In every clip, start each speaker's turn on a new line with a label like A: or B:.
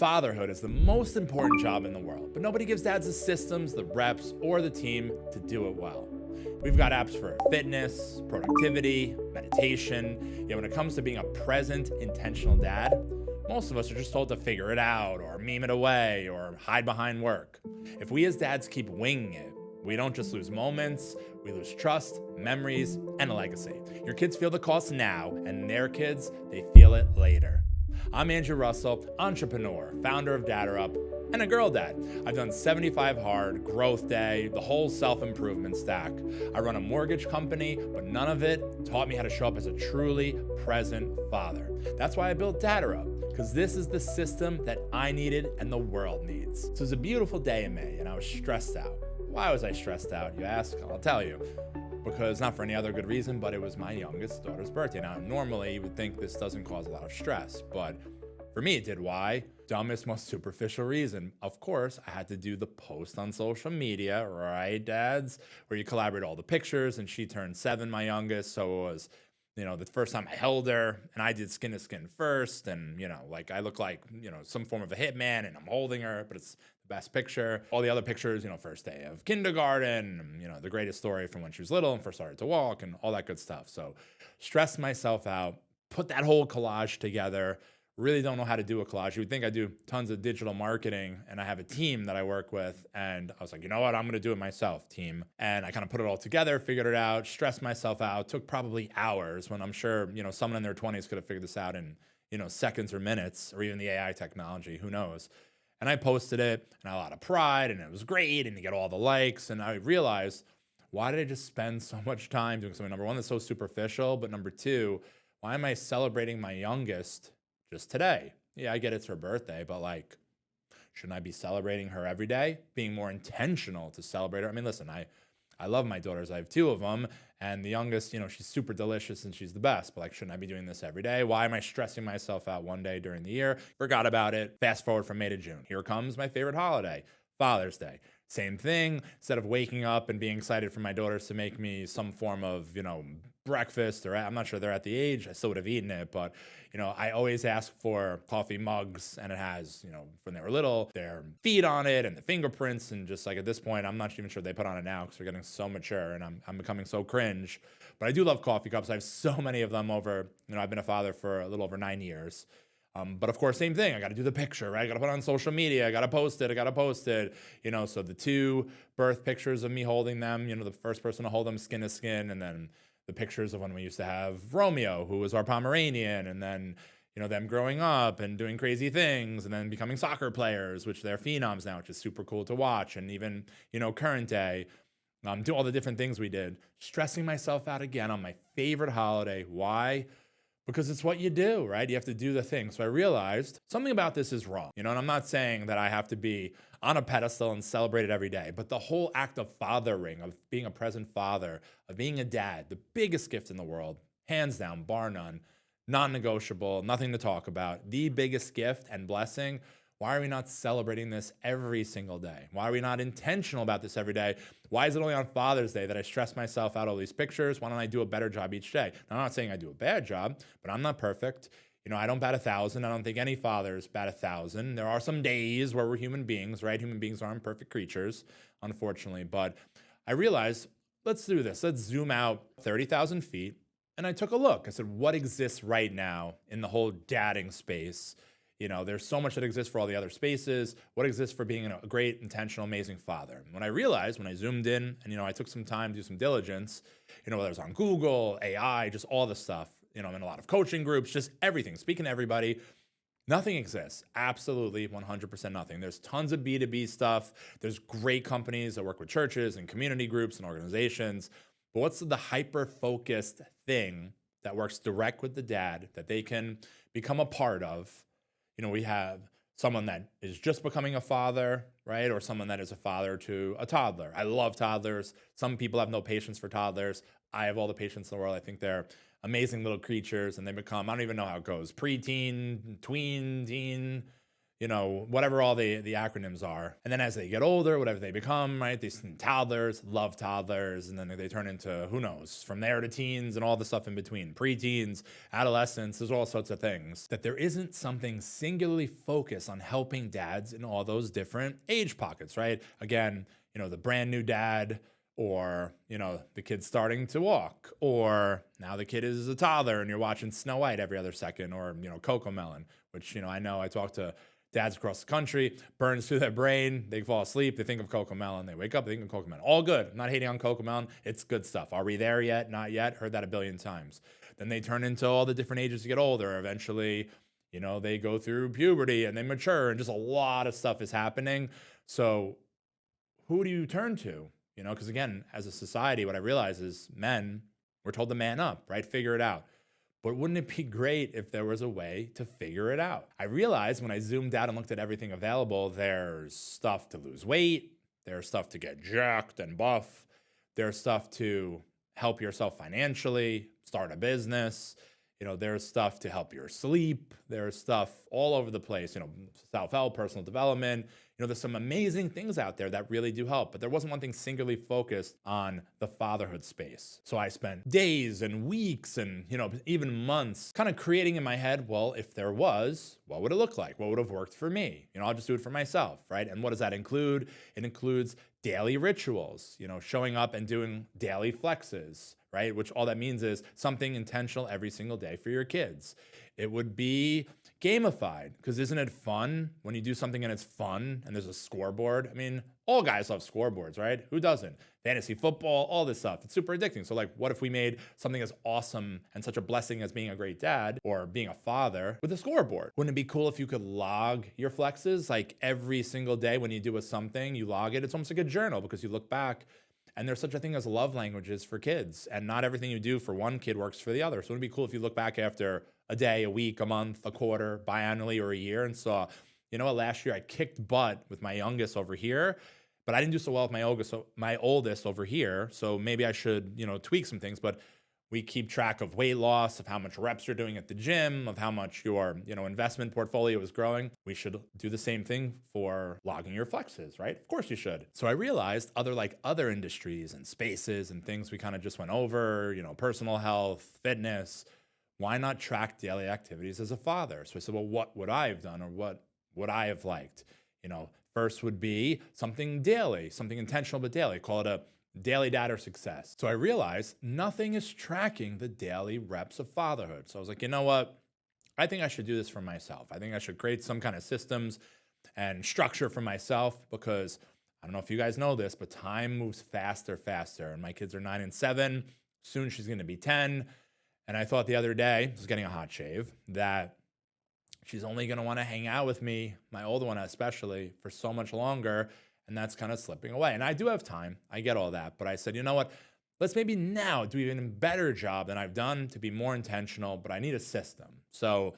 A: Fatherhood is the most important job in the world, but nobody gives dads the systems, the reps, or the team to do it well. We've got apps for fitness, productivity, meditation. Yet when it comes to being a present, intentional dad, most of us are just told to figure it out or meme it away or hide behind work. If we as dads keep winging it, we don't just lose moments, we lose trust, memories, and a legacy. Your kids feel the cost now, and their kids, they feel it later. I'm Andrew Russell, entrepreneur, founder of DadderUp, and a girl dad. I've done 75 Hard, Growth Day, the whole self-improvement stack. I run a mortgage company, but none of it taught me how to show up as a truly present father. That's why I built DadderUp, because this is the system that I needed and the world needs. So it was a beautiful day in May, and I was stressed out. Why was I stressed out, you ask? I'll tell you. Because not for any other good reason, but it was my youngest daughter's birthday. Now, normally you would think this doesn't cause a lot of stress, but for me it did. Why? Dumbest, most superficial reason. Of course, I had to do the post on social media, right, dads? Where you collaborate all the pictures, and she turned 7, my youngest, so it was, the first time I held her, and I did skin to skin first, and, I look like, some form of a hitman, and I'm holding her, but it's the best picture. All the other pictures, first day of kindergarten, the greatest story from when she was little and first started to walk, and all that good stuff. So stressed myself out, put that whole collage together. Really don't know how to do a collage. You would think I do tons of digital marketing and I have a team that I work with. And I was like, you know what? I'm going to do it myself, team. And I kind of put it all together, figured it out, stressed myself out, took probably hours when I'm sure, someone in their 20s could have figured this out in, seconds or minutes, or even the AI technology, who knows? And I posted it and I had a lot of pride and it was great and you get all the likes. And I realized, why did I just spend so much time doing something, number one, that's so superficial, but number two, why am I celebrating my youngest just today? Yeah, I get it's her birthday, but shouldn't I be celebrating her every day? Being more intentional to celebrate her? I mean, listen, I love my daughters. I have 2 of them, and the youngest, she's super delicious and she's the best, but shouldn't I be doing this every day? Why am I stressing myself out one day during the year? Forgot about it. Fast forward from May to June. Here comes my favorite holiday, Father's Day. Same thing. Instead of waking up and being excited for my daughters to make me some form of, breakfast, or I'm not sure they're at the age, I still would have eaten it, but, I always ask for coffee mugs, and it has, when they were little, their feet on it and the fingerprints, and just at this point, I'm not even sure they put on it now because they're getting so mature and I'm becoming so cringe. But I do love coffee cups. I have so many of them over, I've been a father for a little over 9 years. But of course, same thing. I got to do the picture, right? I got to put it on social media. I got to post it. So the 2 birth pictures of me holding them, the first person to hold them skin to skin. And then the pictures of when we used to have Romeo, who was our Pomeranian. And then, them growing up and doing crazy things and then becoming soccer players, which they're phenoms now, which is super cool to watch. And even, current day, do all the different things we did, stressing myself out again on my favorite holiday. Why? Because it's what you do, right? You have to do the thing. So I realized something about this is wrong. And I'm not saying that I have to be on a pedestal and celebrate it every day, but the whole act of fathering, of being a present father, of being a dad, the biggest gift in the world, hands down, bar none, non-negotiable, nothing to talk about, the biggest gift and blessing. Why are we not celebrating this every single day? Why are we not intentional about this every day? Why is it only on Father's Day that I stress myself out all these pictures? Why don't I do a better job each day? Now, I'm not saying I do a bad job, but I'm not perfect. I don't bat 1,000. I don't think any fathers bat 1,000. There are some days where we're human beings, right? Human beings aren't perfect creatures, unfortunately. But I realized, let's do this. Let's zoom out 30,000 feet. And I took a look. I said, what exists right now in the whole dadding space? There's so much that exists for all the other spaces. What exists for being a great, intentional, amazing father? When I zoomed in and, I took some time to do some diligence, whether it was on Google, AI, just all the stuff, I'm in a lot of coaching groups, just everything, speaking to everybody, nothing exists. Absolutely 100% nothing. There's tons of B2B stuff. There's great companies that work with churches and community groups and organizations. But what's the hyper-focused thing that works direct with the dad that they can become a part of? We have someone that is just becoming a father, right? Or someone that is a father to a toddler. I love toddlers. Some people have no patience for toddlers. I have all the patience in the world. I think they're amazing little creatures, and they become, I don't even know how it goes, preteen, tween, teen, whatever all the acronyms are. And then as they get older, whatever they become, right? These toddlers, love toddlers, and then they turn into, who knows, from there to teens and all the stuff in between, preteens, adolescents, there's all sorts of things. That there isn't something singularly focused on helping dads in all those different age pockets, right? Again, the brand new dad, or, the kid's starting to walk, or now the kid is a toddler and you're watching Snow White every other second, or, Coco Melon, which, I know I talk to dads across the country, burns through their brain. They fall asleep. They think of Coco Melon. They wake up, they think of Coco Melon. All good. I'm not hating on Coco Melon. It's good stuff. Are we there yet? Not yet. Heard that a billion times. Then they turn into all the different ages to get older. Eventually, they go through puberty and they mature, and just a lot of stuff is happening. So who do you turn to? Because again, as a society, what I realize is men, we're told to man up, right? Figure it out. But wouldn't it be great if there was a way to figure it out? I realized when I zoomed out and looked at everything available, there's stuff to lose weight, there's stuff to get jacked and buff, there's stuff to help yourself financially, start a business, there's stuff to help your sleep, there's stuff all over the place, self-help, personal development. There's some amazing things out there that really do help, but there wasn't one thing singularly focused on the fatherhood space. So I spent days and weeks and, even months kind of creating in my head, well, if there was, what would it look like? What would have worked for me? I'll just do it for myself, right? And what does that include? It includes daily rituals, showing up and doing daily flexes, right? Which all that means is something intentional every single day for your kids. It would be gamified, because isn't it fun when you do something and it's fun and there's a scoreboard? I mean, all guys love scoreboards, right? Who doesn't? Fantasy football, all this stuff. It's super addicting. So what if we made something as awesome and such a blessing as being a great dad or being a father with a scoreboard? Wouldn't it be cool if you could log your flexes? Every single day when you do something, you log it. It's almost like a journal, because you look back. And there's such a thing as love languages for kids, and not everything you do for one kid works for the other. So it'd be cool if you look back after a day, a week, a month, a quarter, biannually, or a year, and saw, last year I kicked butt with my youngest over here, but I didn't do so well with my oldest over here. So maybe I should, tweak some things. But we keep track of weight loss, of how much reps you're doing at the gym, of how much your, investment portfolio is growing. We should do the same thing for logging your flexes, right? Of course you should. So I realized other industries and spaces and things we kind of just went over, personal health, fitness. Why not track daily activities as a father? So I said, well, what would I have done, or what would I have liked? First would be something daily, something intentional but daily. Call it a daily dad success. So I realized nothing is tracking the daily reps of fatherhood. So I was like, you know what? I think I should do this for myself. I think I should create some kind of systems and structure for myself, because I don't know if you guys know this, but time moves faster. And my kids are 9 and 7. Soon she's going to be 10. And I thought the other day, I was getting a hot shave, that she's only going to want to hang out with me, my older one especially, for so much longer. And that's kind of slipping away. And I do have time. I get all that. But I said, you know what? Let's maybe now do even a better job than I've done to be more intentional, but I need a system. So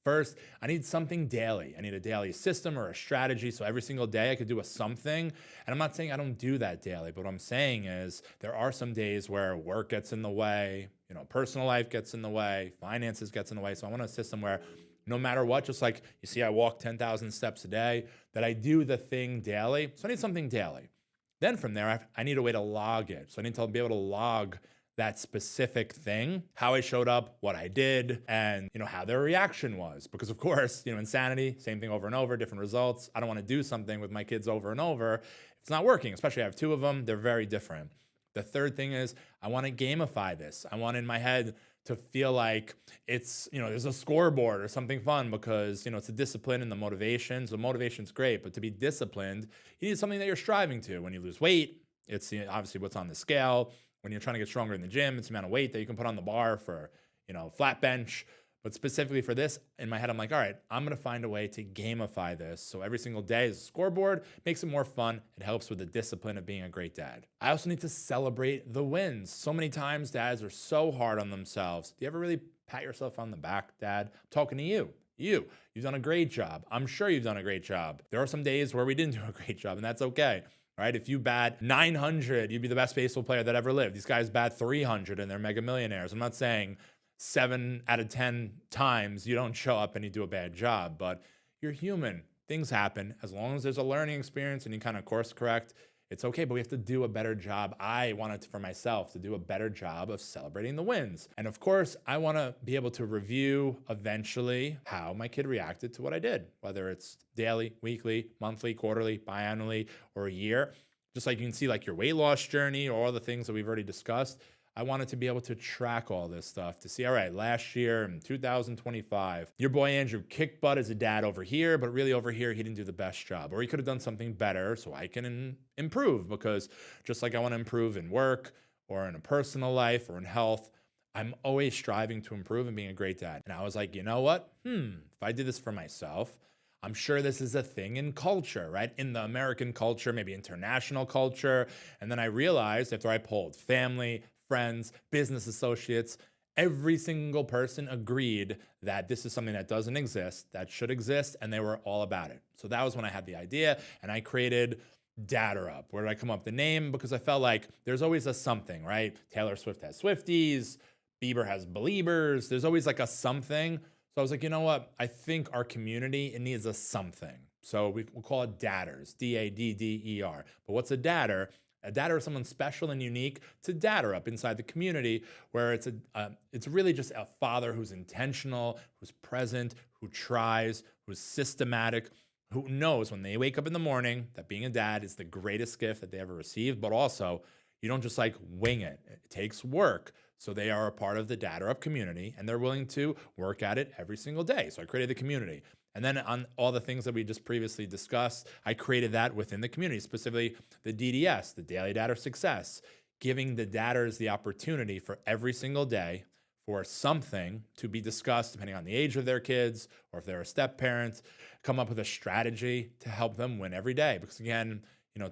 A: first, I need something daily. I need a daily system or a strategy. So every single day I could do something. And I'm not saying I don't do that daily, but what I'm saying is there are some days where work gets in the way, personal life gets in the way, finances gets in the way. So I want a system where no matter what, just like you see, I walk 10,000 steps a day, that I do the thing daily. So I need something daily. Then from there, I need a way to log it. So I need to be able to log that specific thing, how I showed up, what I did, and how their reaction was. Because of course, insanity, same thing over and over, different results. I don't want to do something with my kids over and over if it's not working, especially I have 2 of them. They're very different. The third thing is I want to gamify this. I want in my head to feel like it's, there's a scoreboard or something fun, because, it's a discipline and the motivation. So motivation's great, but to be disciplined, you need something that you're striving to. When you lose weight, it's obviously what's on the scale. When you're trying to get stronger in the gym, it's the amount of weight that you can put on the bar for, flat bench. But specifically for this, in my head, I'm like, all right, I'm going to find a way to gamify this. So every single day is a scoreboard, makes it more fun. It helps with the discipline of being a great dad. I also need to celebrate the wins. So many times dads are so hard on themselves. Do you ever really pat yourself on the back, Dad? I'm talking to you. You've done a great job. I'm sure you've done a great job. There are some days where we didn't do a great job, and that's okay. Right? If you bat 900, you'd be the best baseball player that ever lived. These guys bat 300 and they're mega millionaires. I'm not saying 7 out of 10 times you don't show up and you do a bad job, but you're human. things happen. As long as there's a learning experience and you kind of course correct, it's okay, but we have to do a better job. I wanted for myself to do a better job of celebrating the wins. And of course, I want to be able to review eventually how my kid reacted to what I did, whether it's daily, weekly, monthly, quarterly, biannually, or a year. Just like you can see like your weight loss journey or all the things that we've already discussed. I wanted to be able to track all this stuff to see, all right, last year in 2025, your boy Andrew kicked butt as a dad over here, but really over here, he didn't do the best job, or he could have done something better so I can improve, because just like I want to improve in work or in a personal life or in health, I'm always striving to improve and being a great dad. And I was like, you know what? If I did this for myself, I'm sure this is a thing in culture, right? In the American culture, maybe international culture. And then I realized after I polled family, friends, business associates, every single person agreed that this is something that doesn't exist, that should exist, and they were all about it. So that was when I had the idea, and I created DadderUp. Where did I come up with the name? Because I felt like there's always a something, right? Taylor Swift has Swifties, Bieber has Beliebers. There's always like a something. So I was like, you know what? I think our community, it needs a something. So we'll call it dadders, D-A-D-D-E-R. But what's a dadder? A dadder is someone special and unique to DadderUp inside the community, where it's really just a father who's intentional, who's present, who tries, who's systematic, who knows when they wake up in the morning that being a dad is the greatest gift that they ever received, but also you don't just like wing it. It takes work. So they are a part of the DadderUp community, and they're willing to work at it every single day. So I created the community. And then on all the things that we just previously discussed, I created that within the community, specifically the DDS, the Daily Dadder Success, giving the dadders the opportunity for every single day for something to be discussed, depending on the age of their kids, or if they're a step parent, come up with a strategy to help them win every day. Because again,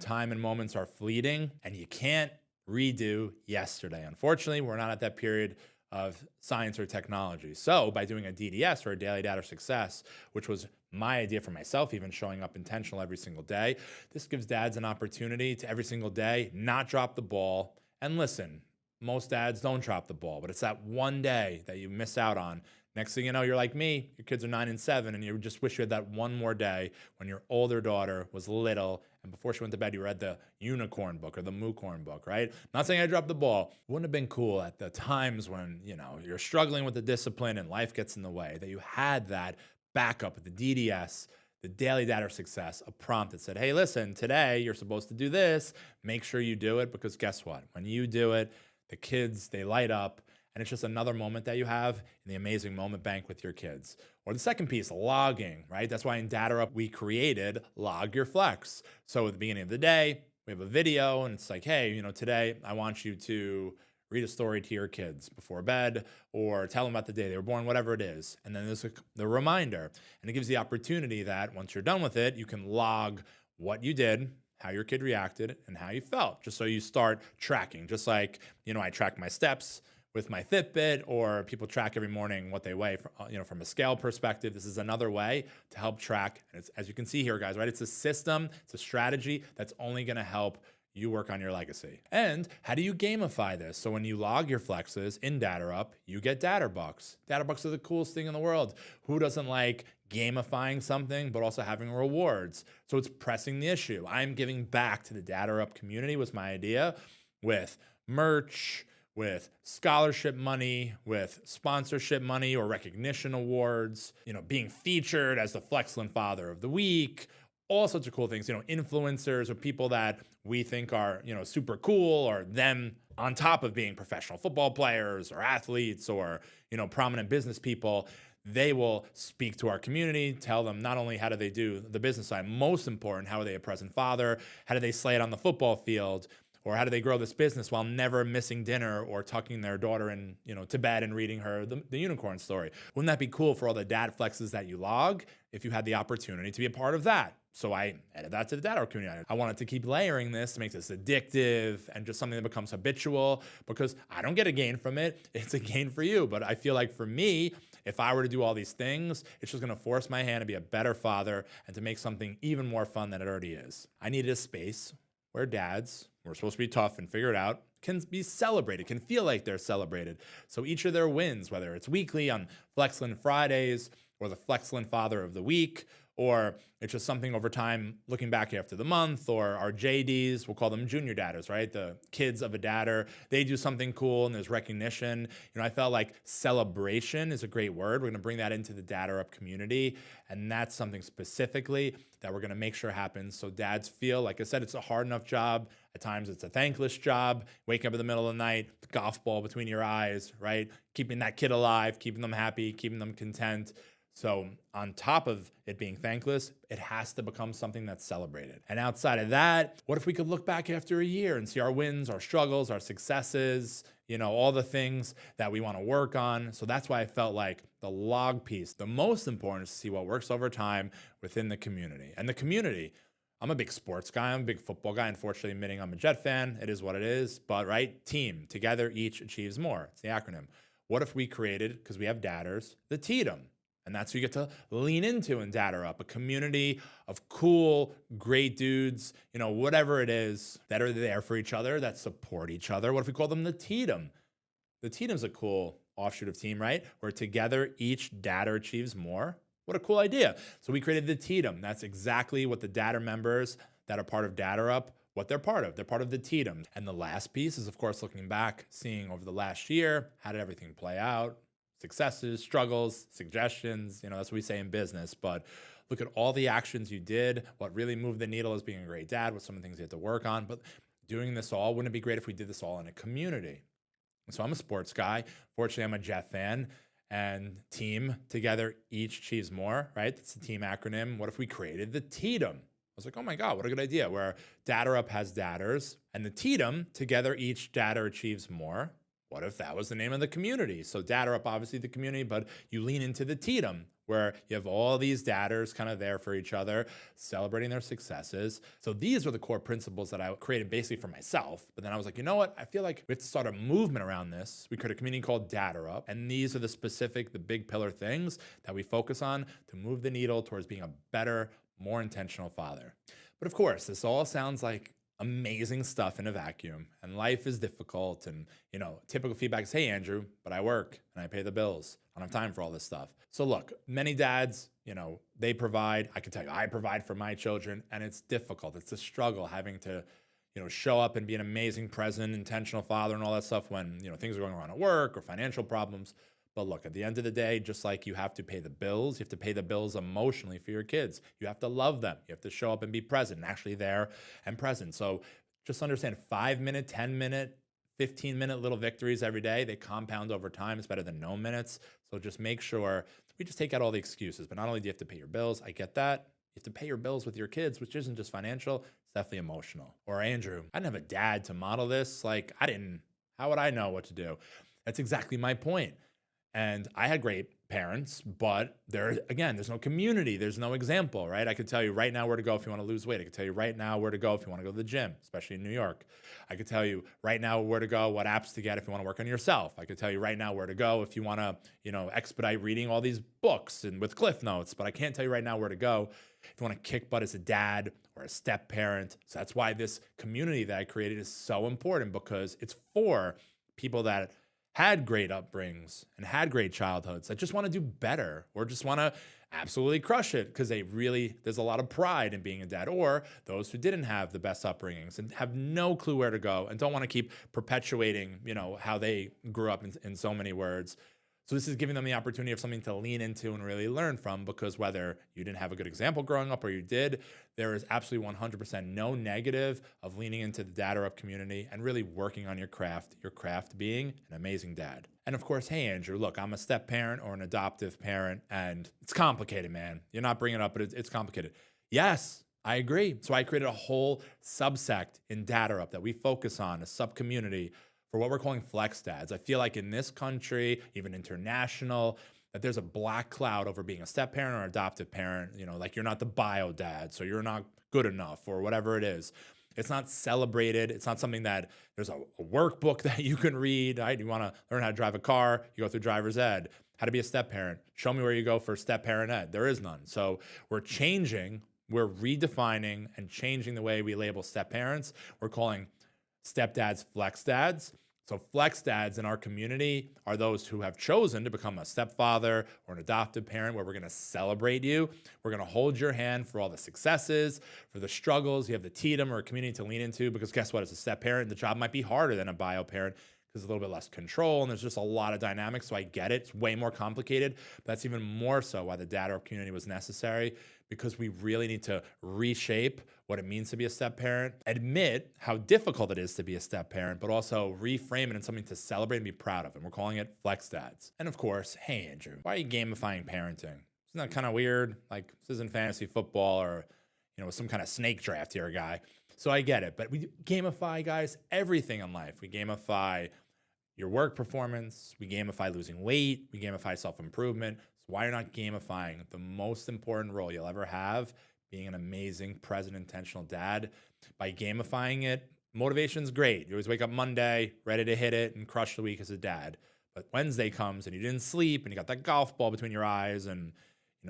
A: time and moments are fleeting, and you can't redo yesterday. Unfortunately, we're not at that period of science or technology. So by doing a DDS, or a Daily Dadder Success, which was my idea for myself, even showing up intentional every single day, this gives dads an opportunity to every single day not drop the ball. And listen, most dads don't drop the ball, but it's that one day that you miss out on. Next thing you know, you're like me, your kids are 9 and 7, and you just wish you had that one more day when your older daughter was little, and before she went to bed, you read the unicorn book or the moocorn book, right? Not saying I dropped the ball. Wouldn't have been cool at the times when, you're struggling with the discipline and life gets in the way, that you had that backup with the DDS, the Daily Dadder Success, a prompt that said, hey, listen, today you're supposed to do this. Make sure you do it, because guess what? When you do it, the kids, they light up. And it's just another moment that you have in the amazing moment bank with your kids. Or the second piece, logging, right? That's why in DadderUp, we created Log Your Flex. So at the beginning of the day, we have a video, and it's like, hey, today I want you to read a story to your kids before bed, or tell them about the day they were born, whatever it is. And then there's the reminder. And it gives the opportunity that once you're done with it, you can log what you did, how your kid reacted, and how you felt, just so you start tracking. Just like, I track my steps with my Fitbit, or people track every morning what they weigh, from a scale perspective. This is another way to help track. And it's, as you can see here, guys, right? It's a system, it's a strategy that's only going to help you work on your legacy. And how do you gamify this? So when you log your flexes in DadderUp, you get DadderBucks. DadderBucks are the coolest thing in the world. Who doesn't like gamifying something, but also having rewards? So it's pressing the issue. I'm giving back to the DadderUp community was my idea, with merch, with scholarship money, with sponsorship money or recognition awards, being featured as the Flexland Father of the Week, all sorts of cool things, influencers or people that we think are, super cool, or them on top of being professional football players or athletes or, prominent business people. They will speak to our community, tell them not only how do they do the business side, most important, how are they a present father? How do they slay it on the football field? Or how do they grow this business while never missing dinner or tucking their daughter in, to bed and reading her the unicorn story? Wouldn't that be cool for all the dad flexes that you log if you had the opportunity to be a part of that? So I added that to the DadderUp community. I wanted to keep layering this to make this addictive and just something that becomes habitual, because I don't get a gain from it. It's a gain for you. But I feel like for me, if I were to do all these things, it's just going to force my hand to be a better father and to make something even more fun than it already is. I needed a space where dads, we're supposed to be tough and figure it out, can be celebrated, can feel like they're celebrated. So each of their wins, whether it's weekly on Flexland Fridays, or the Flexland Father of the Week, or it's just something over time looking back after the month, or our JDs, we'll call them junior dadders, right? The kids of a dadder, they do something cool and there's recognition. I felt like celebration is a great word. We're going to bring that into the DadderUp community, and that's something specifically that we're going to make sure happens so dads feel, like I said, it's a hard enough job. At times it's a thankless job, waking up in the middle of the night, the golf ball between your eyes, right? Keeping that kid alive, keeping them happy, keeping them content. So on top of it being thankless, it has to become something that's celebrated. And outside of that, what if we could look back after a year and see our wins, our struggles, our successes, all the things that we want to work on. So that's why I felt like the log piece, the most important is to see what works over time within the community. And the community, I'm a big sports guy. I'm a big football guy. Unfortunately, admitting I'm a Jet fan. It is what it is. But right, team, together each achieves more. It's the acronym. What if we created, because we have dadders, the TDM? And that's what you get to lean into in DadderUp, a community of cool, great dudes, whatever it is, that are there for each other, that support each other. What if we call them the TDM? The TDM's a cool offshoot of team, right? Where together each dadder achieves more. What a cool idea. So we created the TDM. That's exactly what the dadder members that are part of DadderUp, what they're part of. They're part of the TDM. And the last piece is, of course, looking back, seeing over the last year, how did everything play out? Successes, struggles, suggestions, that's what we say in business. But look at all the actions you did, what really moved the needle as being a great dad, what some of the things you had to work on. But doing this all, wouldn't it be great if we did this all in a community? And so I'm a sports guy. Fortunately, I'm a Jet fan. And team, together, each achieves more, right? That's the team acronym. What if we created the TDM? I was like, oh my God, what a good idea. Where DadderUp has dadders, and the TDM, together, each dadder achieves more. What if that was the name of the community? So DadderUp, obviously the community, but you lean into the TDM, where you have all these dadders kind of there for each other, celebrating their successes. So these are the core principles that I created basically for myself. But then I was like, you know what? I feel like we have to start a movement around this. We create a community called DadderUp. And these are the big pillar things that we focus on to move the needle towards being a better, more intentional father. But of course, this all sounds like amazing stuff in a vacuum, and life is difficult. And, typical feedback is, hey, Andrew, but I work and I pay the bills. I don't have time for all this stuff. So look, many dads, they provide. I can tell you, I provide for my children, and it's difficult. It's a struggle having to, show up and be an amazing present, intentional father and all that stuff when, things are going wrong at work or financial problems. But look, at the end of the day, just like you have to pay the bills, you have to pay the bills emotionally for your kids. You have to love them. You have to show up and be present, and actually there and present. So just understand 5-minute, 10-minute, 15-minute little victories every day. They compound over time. It's better than no minutes. So just make sure we just take out all the excuses. But not only do you have to pay your bills, I get that. You have to pay your bills with your kids, which isn't just financial, it's definitely emotional. Or Andrew, I didn't have a dad to model this. How would I know what to do? That's exactly my point. And I had great parents, but there's no community. There's no example, right? I could tell you right now where to go if you want to lose weight. I could tell you right now where to go if you want to go to the gym, especially in New York. I could tell you right now where to go, what apps to get if you want to work on yourself. I could tell you right now where to go if you want to, expedite reading all these books and with Cliff Notes. But I can't tell you right now where to go if you want to kick butt as a dad or a step parent. So that's why this community that I created is so important, because it's for people that had great upbringings and had great childhoods that just want to do better, or just want to absolutely crush it because there's a lot of pride in being a dad, or those who didn't have the best upbringings and have no clue where to go and don't want to keep perpetuating, how they grew up in so many words. So this is giving them the opportunity of something to lean into and really learn from, because whether you didn't have a good example growing up or you did, there is absolutely 100% no negative of leaning into the DadderUp community and really working on your craft being an amazing dad. And of course, hey, Andrew, look, I'm a step parent or an adoptive parent, and it's complicated, man. You're not bringing it up, but it's complicated. Yes, I agree. So I created a whole subsect in DadderUp that we focus on, a sub-community for what we're calling flex dads. I feel like in this country, even international, that there's a black cloud over being a step parent or adoptive parent, like you're not the bio dad, so you're not good enough or whatever it is. It's not celebrated. It's not something that there's a workbook that you can read, right? You want to learn how to drive a car, you go through driver's ed. How to be a step parent. Show me where you go for step parent ed. There is none. So we're redefining and changing the way we label step parents. We're calling stepdads flex dads. So flex dads in our community are those who have chosen to become a stepfather or an adoptive parent, where we're going to celebrate you. We're going to hold your hand for all the successes, for the struggles. You have the Tatum or a community to lean into, because guess what? As a step parent, the job might be harder than a bio parent because a little bit less control and there's just a lot of dynamics. So I get it. It's way more complicated. But that's even more so why the DadderUp community was necessary, because we really need to reshape what it means to be a step parent, admit how difficult it is to be a step parent, but also reframe it in something to celebrate and be proud of. And we're calling it Flex Dads. And of course, hey, Andrew, why are you gamifying parenting? Isn't that kind of weird? Like, this isn't fantasy football or, some kind of snake draft here, guy. So I get it, but we gamify, guys, everything in life. We gamify your work performance. We gamify losing weight. We gamify self-improvement. So why are you not gamifying the most important role you'll ever have, being an amazing, present, intentional dad? By gamifying it, motivation's great. You always wake up Monday, ready to hit it and crush the week as a dad. But Wednesday comes and you didn't sleep and you got that golf ball between your eyes and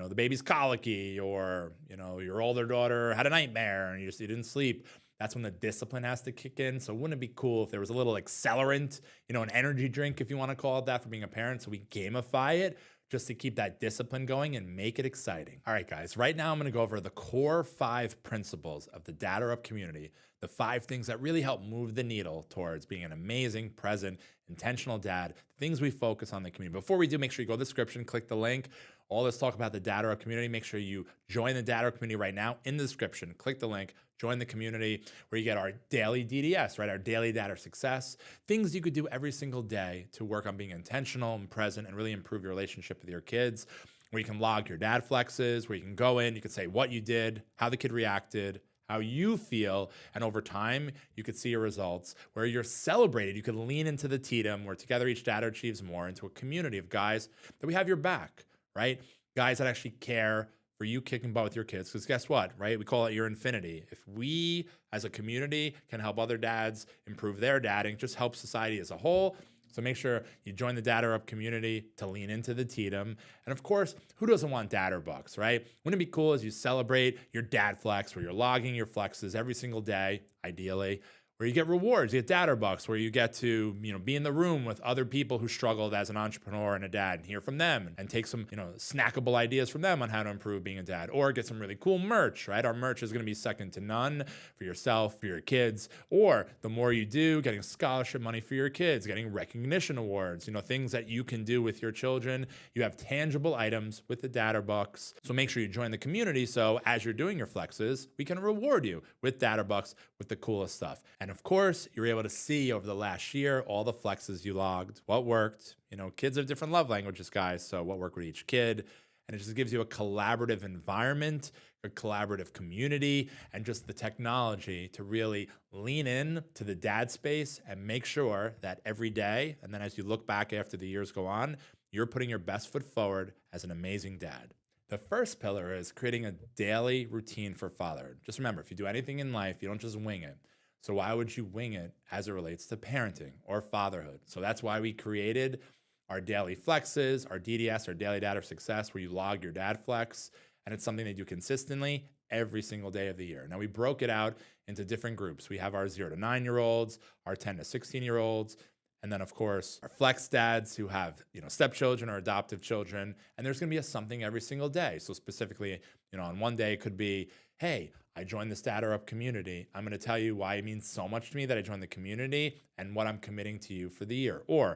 A: the baby's colicky, or your older daughter had a nightmare and you didn't sleep. That's when the discipline has to kick in. So wouldn't it be cool if there was a little accelerant, an energy drink, if you want to call it that, for being a parent? So we gamify it just to keep that discipline going and make it exciting. All right, guys, right now I'm going to go over the core 5 principles of the DadderUp community, the 5 things that really help move the needle towards being an amazing, present, intentional dad, things we focus on in the community. Before we do, make sure you go to the description, click the link. All this talk about the DadderUp community, make sure you join the DadderUp community right now in the description. Click the link, join the community where you get our daily DDS, right? Our daily Dadder success, things you could do every single day to work on being intentional and present and really improve your relationship with your kids, where you can log your dad flexes, where you can go in, you can say what you did, how the kid reacted, how you feel, and over time, you could see your results, where you're celebrated. You could lean into the Tatum, where together each dadder achieves more, into a community of guys that we have your back, right? Guys that actually care for you kicking butt with your kids. Because guess what, right? We call it your infinity. If we as a community can help other dads improve their dadding, it just helps society as a whole. So make sure you join the DadderUp community to lean into the Tatum. And of course, who doesn't want Dadder bucks, right? Wouldn't it be cool as you celebrate your dad flex, where you're logging your flexes every single day, ideally, where you get rewards, you get Dadder bucks, where you get to, be in the room with other people who struggled as an entrepreneur and a dad and hear from them and take some, snackable ideas from them on how to improve being a dad, or get some really cool merch, right? Our merch is going to be second to none for yourself, for your kids, or the more you do, getting scholarship money for your kids, getting recognition awards, things that you can do with your children. You have tangible items with the Dadder bucks. So make sure you join the community. So as you're doing your flexes, we can reward you with Dadder bucks with the coolest stuff. And of course, you're able to see over the last year all the flexes you logged, what worked. Kids have different love languages, guys, so what worked with each kid. And it just gives you a collaborative environment, a collaborative community, and just the technology to really lean in to the dad space and make sure that every day, and then as you look back after the years go on, you're putting your best foot forward as an amazing dad. The first pillar is creating a daily routine for fatherhood. Just remember, if you do anything in life, you don't just wing it. So why would you wing it as it relates to parenting or fatherhood? So that's why we created our daily flexes, our DDS, our daily Dadder success, where you log your dad flex, and it's something they do consistently every single day of the year. Now, we broke it out into different groups. We have our 0 to 9-year-olds, our 10 to 16-year-olds, and then, of course, our flex dads who have, stepchildren or adoptive children. And there's going to be something every single day. So specifically, on one day it could be, hey, I joined this DadderUp community. I'm going to tell you why it means so much to me that I joined the community and what I'm committing to you for the year. Or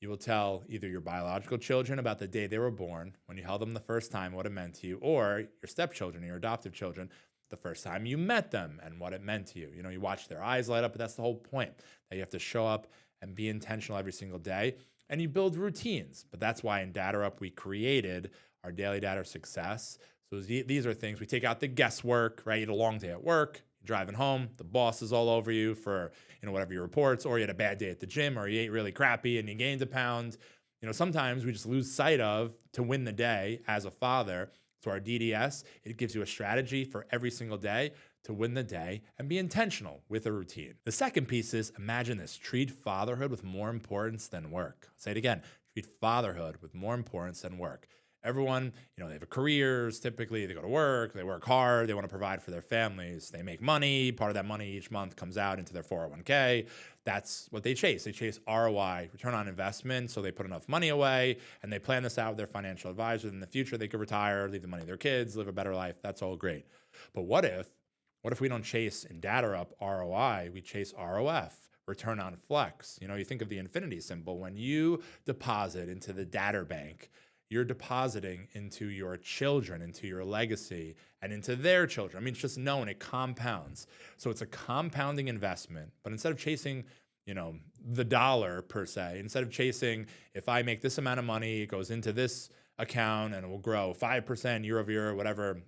A: you will tell either your biological children about the day they were born, when you held them the first time, what it meant to you, or your stepchildren or your adoptive children, the first time you met them and what it meant to you. You watch their eyes light up, but that's the whole point, that you have to show up and be intentional every single day. And you build routines. But that's why in DadderUp we created our daily Dadder success. So these are things, we take out the guesswork, right? You had a long day at work, you're driving home, the boss is all over you for, whatever your reports, or you had a bad day at the gym, or you ate really crappy and you gained a pound. Sometimes we just lose sight of to win the day as a father. So our DDS, it gives you a strategy for every single day to win the day and be intentional with a routine. The second piece is, imagine this, treat fatherhood with more importance than work. I'll say it again, treat fatherhood with more importance than work. Everyone, they have careers. Typically, they go to work, they work hard, they want to provide for their families. They make money. Part of that money each month comes out into their 401k. That's what they chase. They chase ROI, return on investment. So they put enough money away and they plan this out with their financial advisor. In the future, they could retire, leave the money to their kids, live a better life. That's all great. But what if we don't chase in DadderUp ROI, we chase ROF, return on flex? You think of the infinity symbol. When you deposit into the Dadder bank, you're depositing into your children, into your legacy, and into their children. I mean, it's just known, it compounds. So it's a compounding investment. But instead of chasing, the dollar per se, instead of chasing, if I make this amount of money, it goes into this account and it will grow 5% year over year, whatever,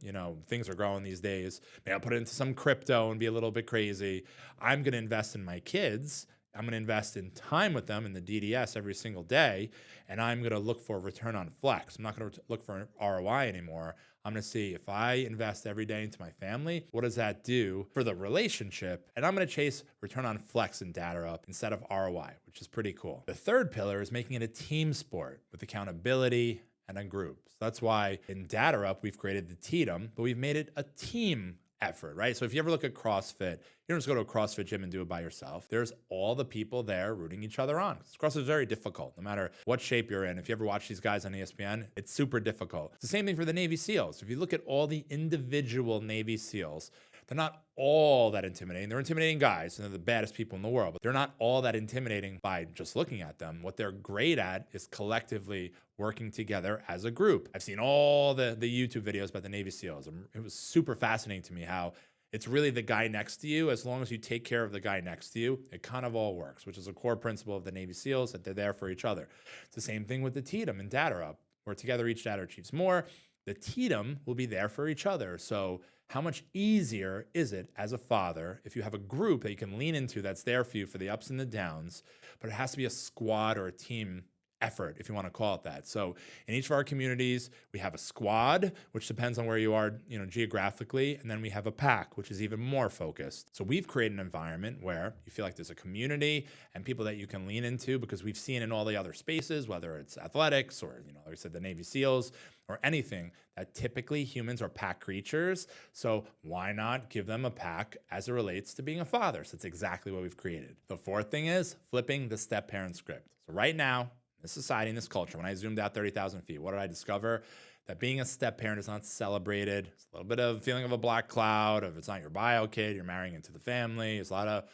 A: things are growing these days. Maybe I'll put it into some crypto and be a little bit crazy. I'm going to invest in my kids. I'm going to invest in time with them in the DDS every single day, and I'm going to look for return on flex. I'm not going to look for ROI anymore. I'm going to see if I invest every day into my family, what does that do for the relationship? And I'm going to chase return on flex in DadderUp instead of ROI, which is pretty cool. The third pillar is making it a team sport with accountability and a group. So that's why in DadderUp, we've created the TDM, but we've made it a team effort, right? So if you ever look at CrossFit, you don't just go to a CrossFit gym and do it by yourself. There's all the people there rooting each other on. CrossFit is very difficult, no matter what shape you're in. If you ever watch these guys on ESPN, it's super difficult. It's the same thing for the Navy SEALs. If you look at all the individual Navy SEAls, they're not all that intimidating. They're intimidating guys, and they're the baddest people in the world, but they're not all that intimidating by just looking at them. What they're great at is collectively working together as a group. I've seen all the YouTube videos about the Navy SEALs. It was super fascinating to me how it's really the guy next to you. As long as you take care of the guy next to you, it kind of all works, which is a core principle of the Navy SEALs, that they're there for each other. It's the same thing with the TDM and DadderUp, where together each Dadder achieves more. The TDM will be there for each other. So how much easier is it as a father if you have a group that you can lean into that's there for you for the ups and the downs, but it has to be a squad or a team effort, if you want to call it that. So in each of our communities, we have a squad, which depends on where you are, geographically, and then we have a pack, which is even more focused. So we've created an environment where you feel like there's a community and people that you can lean into, because we've seen in all the other spaces, whether it's athletics or, like I said, the Navy SEALs or anything, that typically humans are pack creatures. So why not give them a pack as it relates to being a father? So that's exactly what we've created. The fourth thing is flipping the step parent script. So right now, this society, in this culture, when I zoomed out 30,000 feet, what did I discover? That being a step parent is not celebrated. It's a little bit of feeling of a black cloud. If it's not your bio kid, you're marrying into the family. There's a lot of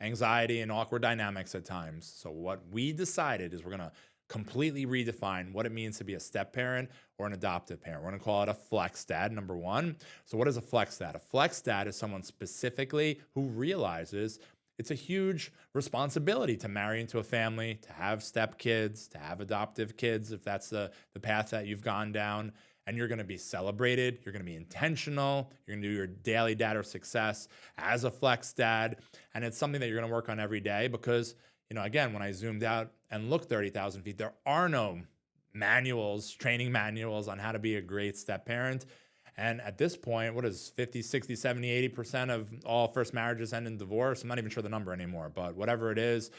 A: anxiety and awkward dynamics at times. So what we decided is we're going to completely redefine what it means to be a step parent or an adoptive parent. We're going to call it a flex dad, number one. So what is a flex dad? A flex dad is someone specifically who realizes it's a huge responsibility to marry into a family, to have step kids, to have adoptive kids, if that's the path that you've gone down. And you're going to be celebrated. You're going to be intentional. You're going to do your daily Dadder success as a flex dad. And it's something that you're going to work on every day because, again, when I zoomed out and looked 30,000 feet, there are no manuals, training manuals on how to be a great step parent. And at this point, what is 50, 60, 70, 80% of all first marriages end in divorce? I'm not even sure the number anymore, but whatever it is,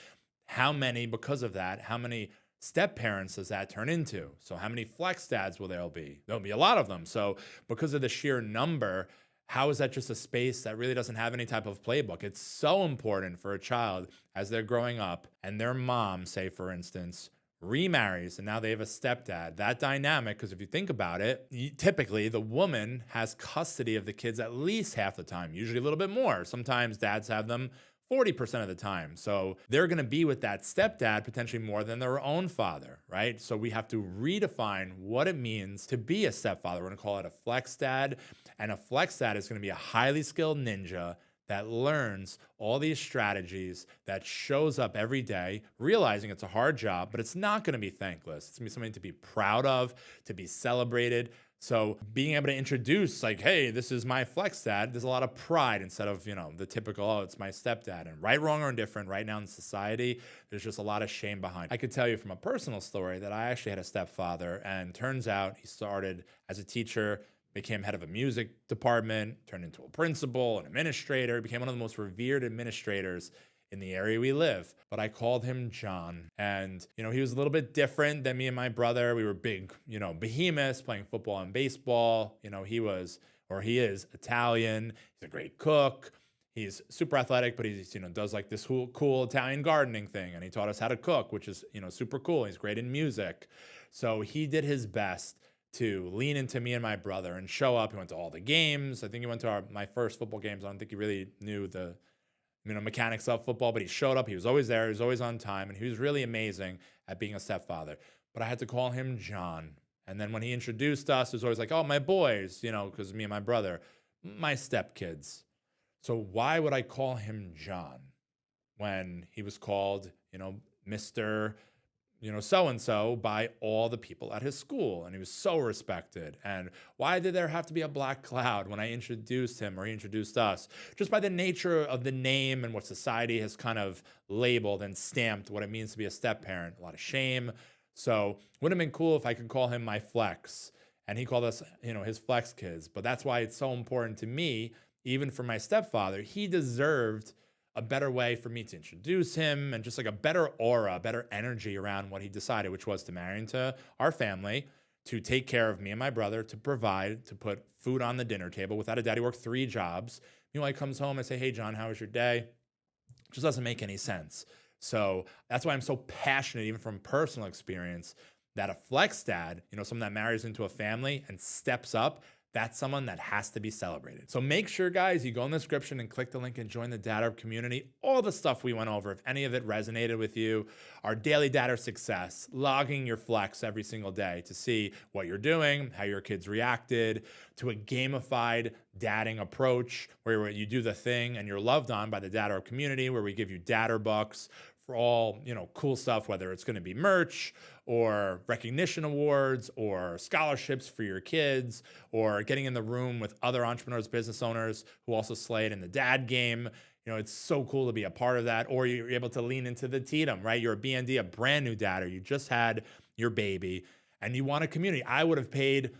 A: how many, because of that, how many step parents does that turn into? So how many flex dads will there be? There'll be a lot of them. So because of the sheer number, how is that just a space that really doesn't have any type of playbook? It's so important for a child as they're growing up and their mom, say for instance, remarries and now they have a stepdad. That dynamic, because if you think about it, typically the woman has custody of the kids at least half the time, usually a little bit more. Sometimes dads have them 40% of the time. So they're going to be with that stepdad potentially more than their own father, right? So we have to redefine what it means to be a stepfather. We're going to call it a flex dad. And a flex dad is going to be a highly skilled ninja that learns all these strategies, that shows up every day, realizing it's a hard job, but it's not going to be thankless. It's going to be something to be proud of, to be celebrated. So being able to introduce like, hey, this is my flex dad, there's a lot of pride instead of, the typical, oh, it's my stepdad. And right, wrong, or indifferent, right now in society, there's just a lot of shame behind it. I could tell you from a personal story that I actually had a stepfather, and turns out he started as a teacher, became head of a music department, turned into a principal, an administrator, became one of the most revered administrators in the area we live, but I called him John. And, he was a little bit different than me and my brother. We were big, behemoths playing football and baseball. He is Italian. He's a great cook. He's super athletic, but he's, does like this cool Italian gardening thing. And he taught us how to cook, which is, super cool. He's great in music. So he did his best to lean into me and my brother and show up. He went to all the games. I think he went to my first football games. I don't think he really knew the mechanics of football, but he showed up. He was always there. He was always on time. And he was really amazing at being a stepfather. But I had to call him John. And then when he introduced us, it was always like, oh, my boys, because me and my brother, my stepkids. So why would I call him John when he was called, Mr., so-and-so by all the people at his school, and he was so respected? And why did there have to be a black cloud when I introduced him or he introduced us? Just by the nature of the name and what society has kind of labeled and stamped what it means to be a step-parent. A lot of shame. So would have been cool if I could call him my flex, and he called us, his flex kids. But that's why it's so important to me, even for my stepfather. He deserved a better way for me to introduce him, and just like a better aura, better energy around what he decided, which was to marry into our family, to take care of me and my brother, to provide, to put food on the dinner table. Without a dad, he worked 3 jobs. He comes home and say, hey, John, how was your day? It just doesn't make any sense. So that's why I'm so passionate, even from personal experience, that a flex dad, someone that marries into a family and steps up, that's someone that has to be celebrated. So make sure, guys, you go in the description and click the link and join the DadderUp community. All the stuff we went over, if any of it resonated with you, our daily Dadder success, logging your flex every single day to see what you're doing, how your kids reacted, to a gamified dadding approach where you do the thing and you're loved on by the DadderUp community, where we give you Dadder bucks for all, cool stuff, whether it's going to be merch or recognition awards or scholarships for your kids, or getting in the room with other entrepreneurs, business owners who also slayed in the dad game. It's so cool to be a part of that. Or you're able to lean into the Tatum, right? You're a BND, a brand new dadder. You just had your baby and you want a community. I would have paid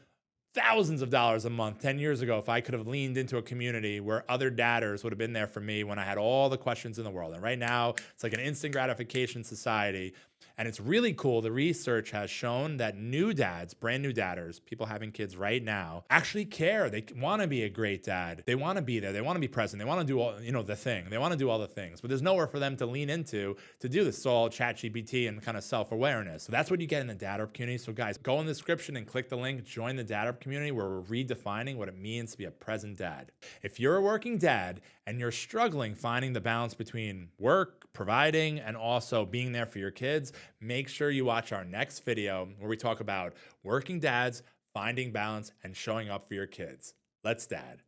A: thousands of dollars a month 10 years ago if I could have leaned into a community where other dadders would have been there for me when I had all the questions in the world. And right now, it's like an instant gratification society. And it's really cool. The research has shown that new dads, brand new dadders, people having kids right now, actually care. They want to be a great dad. They want to be there. They want to be present. They want to do all, the thing. They want to do all the things. But there's nowhere for them to lean into to do this. It's all ChatGPT and kind of self-awareness. So that's what you get in the DadderUp community. So guys, go in the description and click the link. Join the DadderUp community, where we're redefining what it means to be a present dad. If you're a working dad and you're struggling finding the balance between work, providing, and also being there for your kids, make sure you watch our next video where we talk about working dads, finding balance, and showing up for your kids. Let's dad.